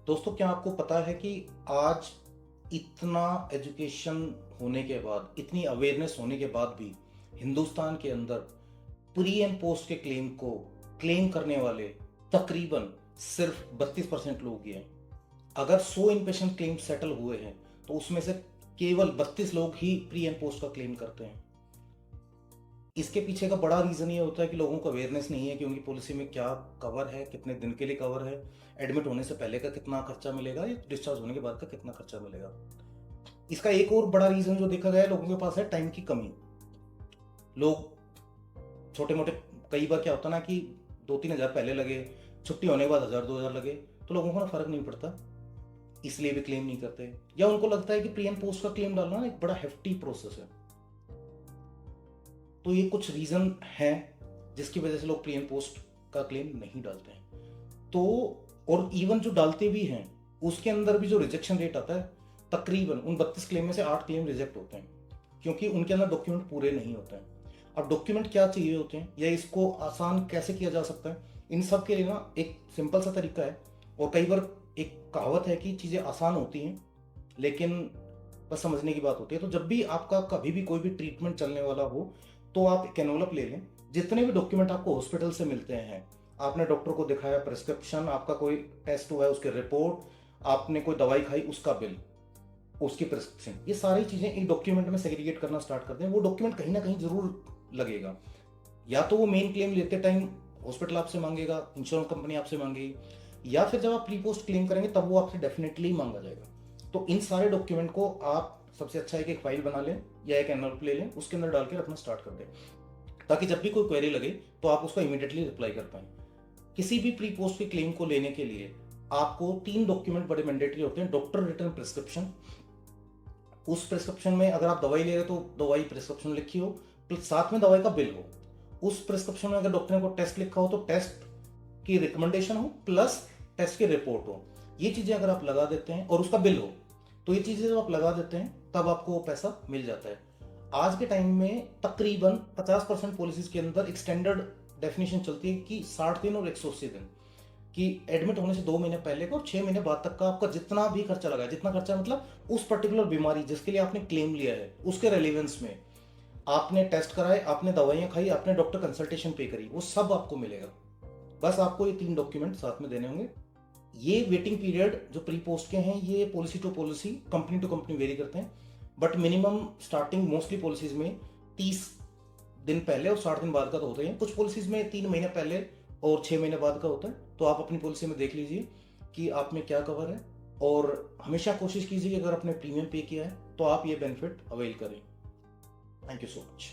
दोस्तों, क्या आपको पता है कि आज इतना एजुकेशन होने के बाद, इतनी अवेयरनेस होने के बाद भी हिंदुस्तान के अंदर प्री एंड पोस्ट के क्लेम को क्लेम करने वाले तकरीबन सिर्फ 32% लोग ही हैं। अगर 100 इनपेशेंट क्लेम सेटल हुए हैं तो उसमें से केवल 32 लोग ही प्री एंड पोस्ट का क्लेम करते हैं। इसके पीछे का बड़ा रीजन ये होता है कि लोगों को अवेयरनेस नहीं है कि उनकी पॉलिसी में क्या कवर है, कितने दिन के लिए कवर है, एडमिट होने से पहले का कितना खर्चा मिलेगा या डिस्चार्ज होने के बाद का कितना खर्चा मिलेगा। इसका एक और बड़ा रीजन जो देखा गया है, लोगों के पास है टाइम की कमी। लोग छोटे मोटे, कई बार क्या होता ना कि 2-3 हज़ार पहले लगे, छुट्टी होने के बाद 1,000-2,000 लगे, तो लोगों को ना फर्क नहीं पड़ता, इसलिए भी क्लेम नहीं करते। या उनको लगता है कि प्री एंड पोस्ट का क्लेम डालना ना एक बड़ा हेफ्टी प्रोसेस है। तो ये कुछ रीजन हैं जिसकी वजह से लोग प्री एंड पोस्ट का क्लेम नहीं डालते हैं। तो और इवन जो डालते भी हैं उसके अंदर भी जो रिजेक्शन रेट आता है, तकरीबन उन 32 क्लेम में से 8 क्लेम रिजेक्ट होते हैं क्योंकि उनके अंदर डॉक्यूमेंट पूरे नहीं होते हैं। अब डॉक्यूमेंट क्या चाहिए होते हैं या इसको आसान कैसे किया जा सकता है, इन सब के लिए ना एक सिंपल सा तरीका है। और कई बार एक कहावत है कि चीज़ें आसान होती हैं लेकिन बस समझने की बात होती है। तो जब भी आपका कभी भी कोई भी ट्रीटमेंट चलने वाला हो तो आप एक एनवलप ले लें। जितने भी डॉक्यूमेंट आपको हॉस्पिटल से मिलते हैं, आपने डॉक्टर को दिखाया प्रिस्क्रिप्शन, आपका कोई टेस्ट हुआ है उसकी रिपोर्ट, आपने कोई दवाई खाई उसका बिल, उसकी प्रिस्क्रिप्शन, ये सारी चीजें एक डॉक्यूमेंट में सेग्रीगेट करना स्टार्ट कर दें। वो डॉक्यूमेंट कहीं ना कहीं जरूर लगेगा। या तो वो मेन क्लेम लेते टाइम हॉस्पिटल आपसे मांगेगा, इंश्योरेंस कंपनी आपसे मांगेगी, या फिर जब आप प्री पोस्ट क्लेम करेंगे तब वो आपसे डेफिनेटली मांगा जाएगा। तो इन सारे डॉक्यूमेंट को आप सबसे अच्छा है कि एक फाइल बना लें या एक एनवलप ले लें, उसके अंदर डाल के रखना स्टार्ट कर दें, ताकि जब भी कोई क्वेरी लगे तो आप उसको इमीडिएटली रिप्लाई कर पाएं। किसी भी प्री पोस्ट के क्लेम को लेने के लिए आपको 3 डॉक्यूमेंट बड़े मैंडेटरी होते हैं। डॉक्टर रिटन प्रिस्क्रिप्शन, उस प्रिस्क्रिप्शन में अगर आप दवाई ले रहे हो तो दवाई प्रिस्क्रिप्शन लिखी हो, प्लस साथ में दवाई का बिल हो। उस प्रिस्क्रिप्शन में अगर डॉक्टर ने को टेस्ट लिखा हो तो टेस्ट की रिकमेंडेशन हो प्लस टेस्ट की रिपोर्ट हो। ये चीजें अगर आप लगा देते हैं और उसका बिल हो, तो ये चीजें जब आप लगा देते हैं तब आपको पैसा मिल जाता है। आज के टाइम में तकरीबन 50% पॉलिसीज के अंदर एक स्टैंडर्ड डेफिनेशन चलती है कि 60 दिन और 180 दिन कि एडमिट होने से 2 महीने पहले का और 6 महीने बाद तक का आपका जितना भी खर्चा लगा है, जितना खर्चा मतलब उस पर्टिकुलर बीमारी जिसके लिए आपने क्लेम लिया है उसके रेलिवेंस में, आपने टेस्ट कराए, आपने दवाइयां खाई, आपने डॉक्टर कंसल्टेशन पे करी, वो सब आपको मिलेगा। बस आपको ये 3 डॉक्यूमेंट साथ में देने होंगे। ये वेटिंग पीरियड जो प्री पोस्ट के हैं ये policy to policy, company to company vary करते हैं, but minimum starting mostly policies में 30 दिन पहले और 60 दिन बाद का तो होता ही है। कुछ पॉलिसीज में 3 महीने पहले और 6 महीने बाद का होता है। तो आप अपनी पॉलिसी में देख लीजिए कि आप में क्या कवर है, और हमेशा कोशिश कीजिए कि अगर आपने प्रीमियम पे किया है तो आप ये बेनिफिट अवेल करें। Thank you so much.